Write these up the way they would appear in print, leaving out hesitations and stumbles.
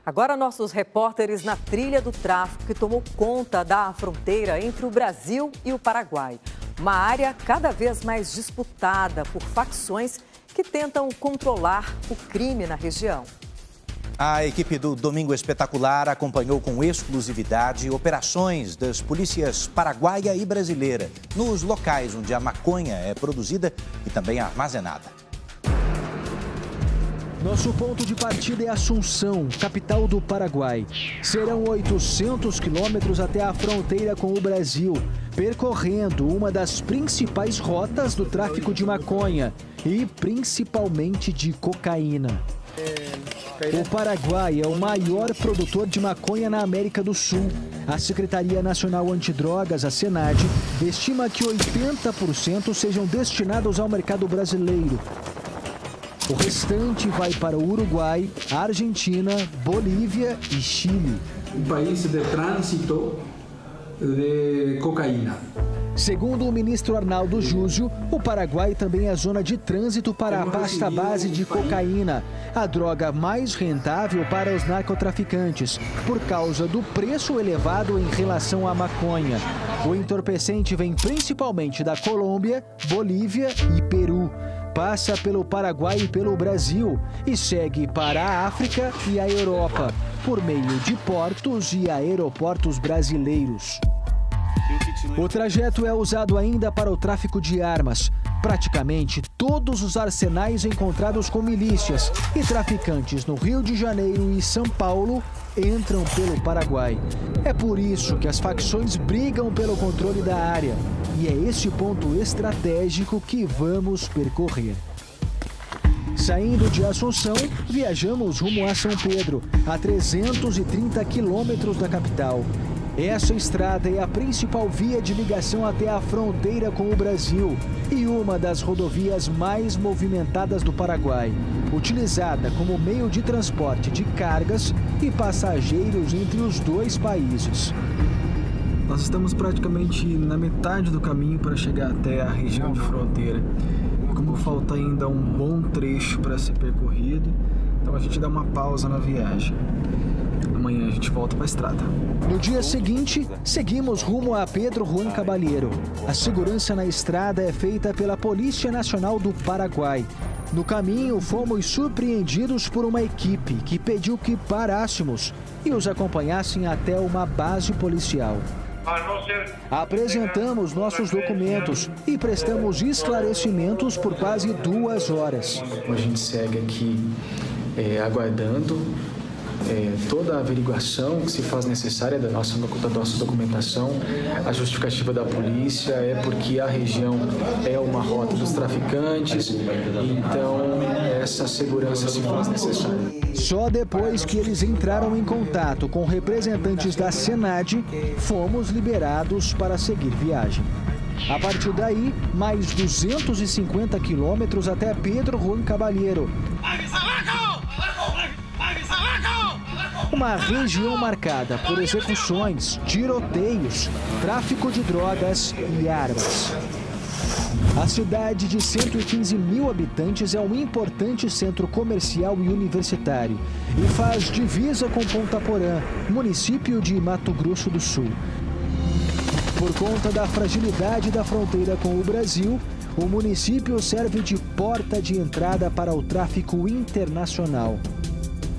Agora, nossos repórteres na trilha do tráfico que tomou conta da fronteira entre o Brasil e o Paraguai. Uma área cada vez mais disputada por facções que tentam controlar o crime na região. A equipe do Domingo Espetacular acompanhou com exclusividade operações das polícias paraguaia e brasileira nos locais onde a maconha é produzida e também armazenada. Nosso ponto de partida é Assunção, capital do Paraguai. Serão 800 quilômetros até a fronteira com o Brasil, percorrendo uma das principais rotas do tráfico de maconha e principalmente de cocaína. O Paraguai é o maior produtor de maconha na América do Sul. A Secretaria Nacional Antidrogas, a SENAD, estima que 80% sejam destinados ao mercado brasileiro. O restante vai para o Uruguai, Argentina, Bolívia e Chile. Um país de trânsito de cocaína. Segundo o ministro Arnaldo Júzio, o Paraguai também é zona de trânsito para a pasta base de cocaína, a droga mais rentável para os narcotraficantes, por causa do preço elevado em relação à maconha. O entorpecente vem principalmente da Colômbia, Bolívia e Peru. Passa pelo Paraguai e pelo Brasil e segue para a África e a Europa, por meio de portos e aeroportos brasileiros. O trajeto é usado ainda para o tráfico de armas. Praticamente todos os arsenais encontrados com milícias e traficantes no Rio de Janeiro e São Paulo entram pelo Paraguai. É por isso que as facções brigam pelo controle da área. E é esse ponto estratégico que vamos percorrer. Saindo de Assunção, viajamos rumo a São Pedro, a 330 quilômetros da capital. Essa estrada é a principal via de ligação até a fronteira com o Brasil e uma das rodovias mais movimentadas do Paraguai, utilizada como meio de transporte de cargas e passageiros entre os dois países. Nós estamos praticamente na metade do caminho para chegar até a região de fronteira. Como falta ainda um bom trecho para ser percorrido, então a gente dá uma pausa na viagem. Amanhã a gente volta para a estrada. No dia seguinte, seguimos rumo a Pedro Juan Caballero. A segurança na estrada é feita pela Polícia Nacional do Paraguai. No caminho, fomos surpreendidos por uma equipe que pediu que parássemos e os acompanhassem até uma base policial. Apresentamos nossos documentos e prestamos esclarecimentos por quase 2 horas. A gente segue aqui aguardando toda a averiguação que se faz necessária da nossa documentação. A justificativa da polícia é porque a região é uma rota dos traficantes, então essa segurança se faz necessária. Só depois que eles entraram em contato com representantes da SENAD, fomos liberados para seguir viagem. A partir daí, mais 250 quilômetros até Pedro Juan Caballero. Uma região marcada por execuções, tiroteios, tráfico de drogas e armas. A cidade de 115 mil habitantes é um importante centro comercial e universitário e faz divisa com Ponta Porã, município de Mato Grosso do Sul. Por conta da fragilidade da fronteira com o Brasil, o município serve de porta de entrada para o tráfico internacional.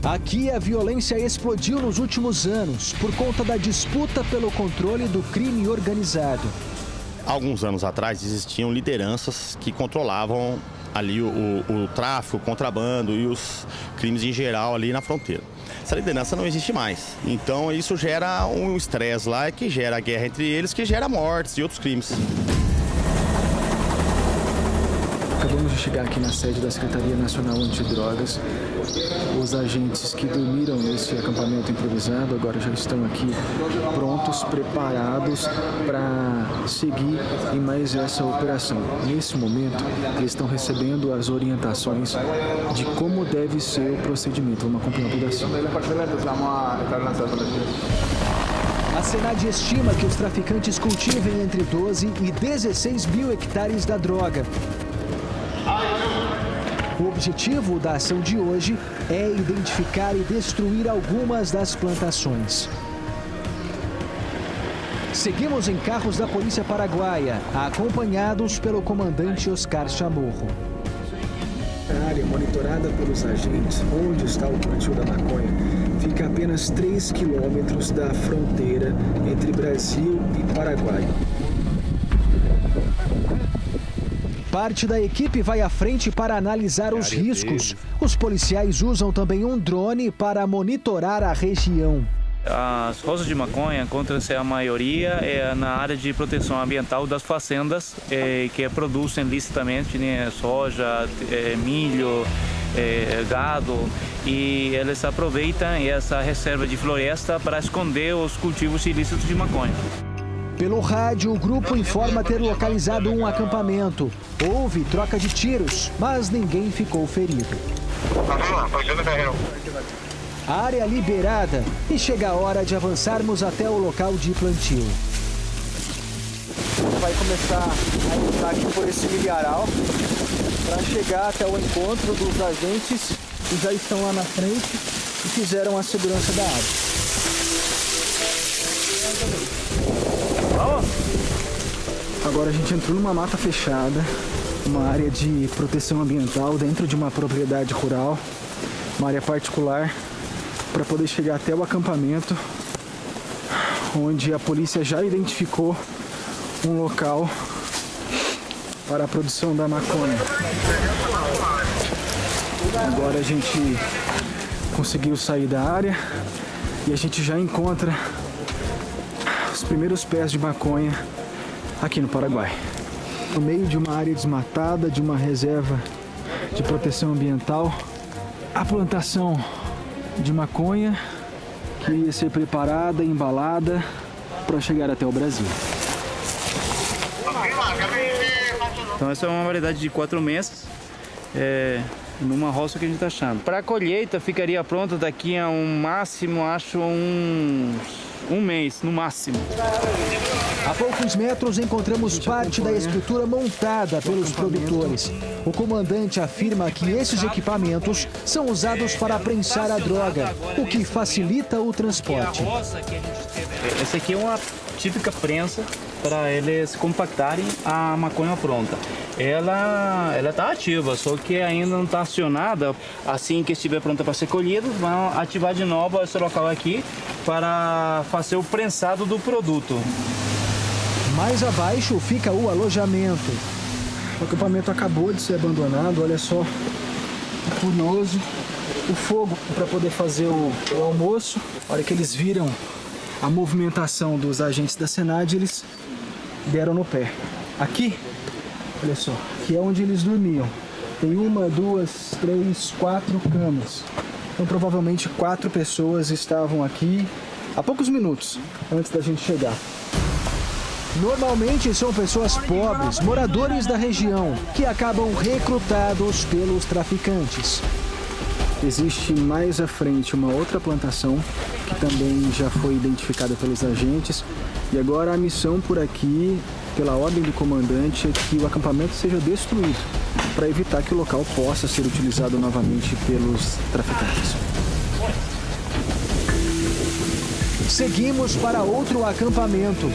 Aqui a violência explodiu nos últimos anos por conta da disputa pelo controle do crime organizado. Alguns anos atrás existiam lideranças que controlavam ali o tráfico, o contrabando e os crimes em geral ali na fronteira. Essa liderança não existe mais. Então isso gera um estresse lá que gera guerra entre eles, que gera mortes e outros crimes. Acabamos de chegar aqui na sede da Secretaria Nacional Antidrogas. Os agentes que dormiram nesse acampamento improvisado agora já estão aqui prontos, preparados para seguir em mais essa operação. Nesse momento, eles estão recebendo as orientações de como deve ser o procedimento. Vamos acompanhar um pedacinho. A SENAD estima que os traficantes cultivem entre 12 e 16 mil hectares da droga. O objetivo da ação de hoje é identificar e destruir algumas das plantações. Seguimos em carros da Polícia Paraguaia, acompanhados pelo comandante Oscar Chamorro. A área monitorada pelos agentes, onde está o plantio da maconha, fica a apenas 3 quilômetros da fronteira entre Brasil e Paraguai. Parte da equipe vai à frente para analisar os riscos. Os policiais usam também um drone para monitorar a região. As roças de maconha encontram-se a maioria na área de proteção ambiental das fazendas que produzem licitamente, né, soja, milho, gado, e eles aproveitam essa reserva de floresta para esconder os cultivos ilícitos de maconha. Pelo rádio, o grupo informa ter localizado um acampamento. Houve troca de tiros, mas ninguém ficou ferido. Área liberada e chega a hora de avançarmos até o local de plantio. Vai começar a entrar aqui por esse milharal para chegar até o encontro dos agentes que já estão lá na frente e fizeram a segurança da área. Agora a gente entrou numa mata fechada, uma área de proteção ambiental dentro de uma propriedade rural, uma área particular, para poder chegar até o acampamento, onde a polícia já identificou um local para a produção da maconha. Agora a gente conseguiu sair da área e a gente já encontra os primeiros pés de maconha aqui no Paraguai. No meio de uma área desmatada, de uma reserva de proteção ambiental, a plantação de maconha que ia ser preparada e embalada para chegar até o Brasil. Então essa é uma variedade de 4 meses, numa roça que a gente está achando. Para a colheita ficaria pronta daqui a um máximo, acho um mês, no máximo. A poucos metros encontramos parte da estrutura montada pelos produtores. O comandante afirma que esses equipamentos são usados para prensar a droga, o que facilita o transporte. Essa aqui é uma típica prensa para eles compactarem a maconha pronta. Ela está ativa, só que ainda não está acionada. Assim que estiver pronta para ser colhida, vão ativar de novo esse local aqui para fazer o prensado do produto. Mais abaixo fica o alojamento. O acampamento acabou de ser abandonado, olha só, o curioso, o fogo para poder fazer o almoço. A hora que eles viram a movimentação dos agentes da Senad, eles deram no pé. Aqui, olha só, que é onde eles dormiam. Tem 1, 2, 3, 4 camas. Então provavelmente 4 pessoas estavam aqui há poucos minutos antes da gente chegar. Normalmente são pessoas pobres, moradores da região, que acabam recrutados pelos traficantes. Existe mais à frente uma outra plantação que também já foi identificada pelos agentes. E agora a missão por aqui, pela ordem do comandante, é que o acampamento seja destruído para evitar que o local possa ser utilizado novamente pelos traficantes. Seguimos para outro acampamento.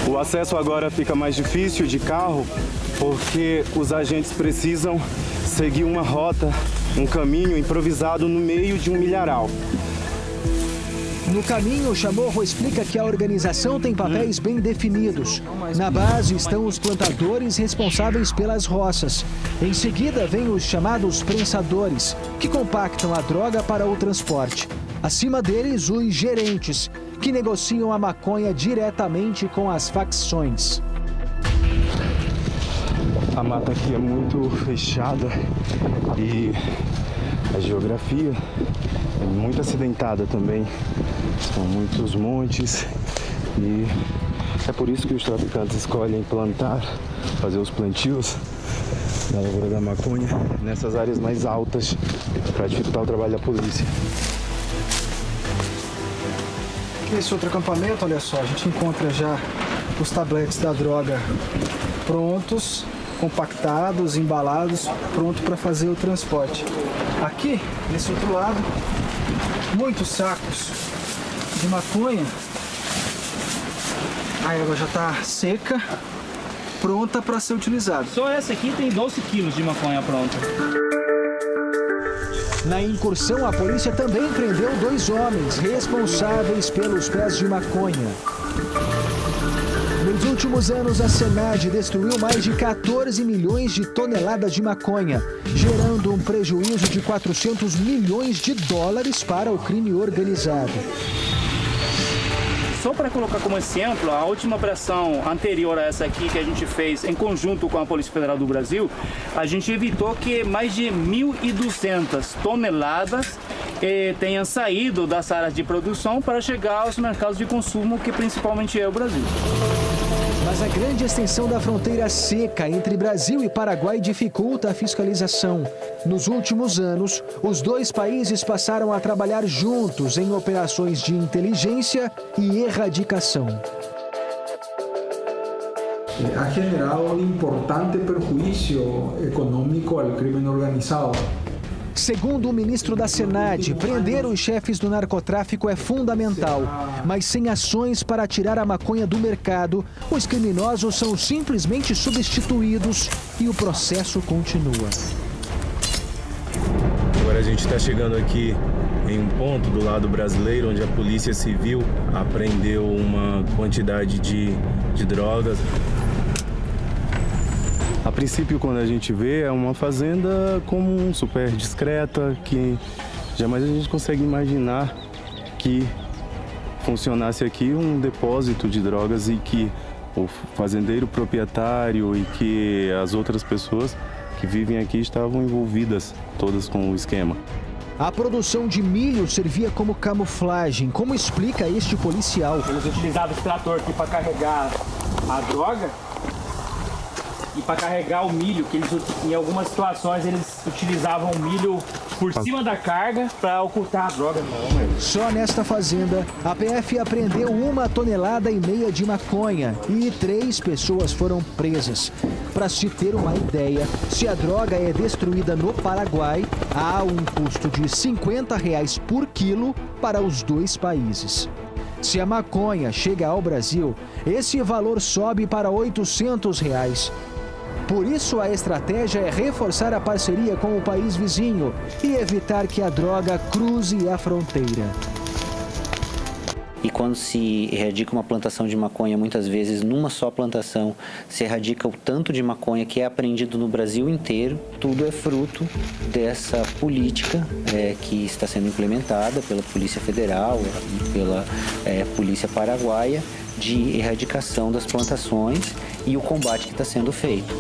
O acesso agora fica mais difícil de carro porque os agentes precisam seguir uma rota, um caminho improvisado no meio de um milharal. No caminho, Chamorro explica que a organização tem papéis bem definidos. Na base estão os plantadores responsáveis pelas roças. Em seguida, vêm os chamados prensadores, que compactam a droga para o transporte. Acima deles, os gerentes, que negociam a maconha diretamente com as facções. A mata aqui é muito fechada e a geografia é muito acidentada também. São muitos montes e é por isso que os traficantes escolhem plantar, fazer os plantios da lavoura da maconha nessas áreas mais altas para dificultar o trabalho da polícia. Esse outro acampamento, olha só, a gente encontra já os tabletes da droga prontos. compactados, embalados, pronto para fazer o transporte. Aqui, nesse outro lado, muitos sacos de maconha. A água já está seca, pronta para ser utilizada. Só essa aqui tem 12 quilos de maconha pronta. Na incursão, a polícia também prendeu 2 homens responsáveis pelos pés de maconha. Nos últimos anos, a Senad destruiu mais de 14 milhões de toneladas de maconha, gerando um prejuízo de 400 milhões de dólares para o crime organizado. Só para colocar como exemplo, a última operação anterior a essa aqui que a gente fez em conjunto com a Polícia Federal do Brasil, a gente evitou que mais de 1.200 toneladas tenham saído das áreas de produção para chegar aos mercados de consumo, que principalmente é o Brasil. Mas a grande extensão da fronteira seca entre Brasil e Paraguai dificulta a fiscalização. Nos últimos anos, os 2 países passaram a trabalhar juntos em operações de inteligência e erradicação. Ha generado un importante perjuicio económico al crimen organizado. Segundo o ministro da Senad, prender os chefes do narcotráfico é fundamental, mas sem ações para tirar a maconha do mercado, os criminosos são simplesmente substituídos e o processo continua. Agora a gente está chegando aqui em um ponto do lado brasileiro, onde a Polícia Civil apreendeu uma quantidade de drogas. A princípio, quando a gente vê, é uma fazenda comum, super discreta, que jamais a gente consegue imaginar que funcionasse aqui um depósito de drogas e que o fazendeiro proprietário e que as outras pessoas que vivem aqui estavam envolvidas todas com o esquema. A produção de milho servia como camuflagem. Como explica este policial? Eles utilizavam esse trator aqui para carregar a droga e para carregar o milho, que eles, em algumas situações eles utilizavam o milho por cima da carga para ocultar a droga. Só nesta fazenda, a PF apreendeu 1,5 toneladas de maconha e 3 pessoas foram presas. Para se ter uma ideia, se a droga é destruída no Paraguai, há um custo de R$ 50 por quilo para os 2 países. Se a maconha chega ao Brasil, esse valor sobe para R$ 800. Por isso, a estratégia é reforçar a parceria com o país vizinho e evitar que a droga cruze a fronteira. E quando se erradica uma plantação de maconha, muitas vezes numa só plantação, se erradica o tanto de maconha que é apreendido no Brasil inteiro. Tudo é fruto dessa política que está sendo implementada pela Polícia Federal e pela Polícia Paraguaia de erradicação das plantações e o combate que está sendo feito.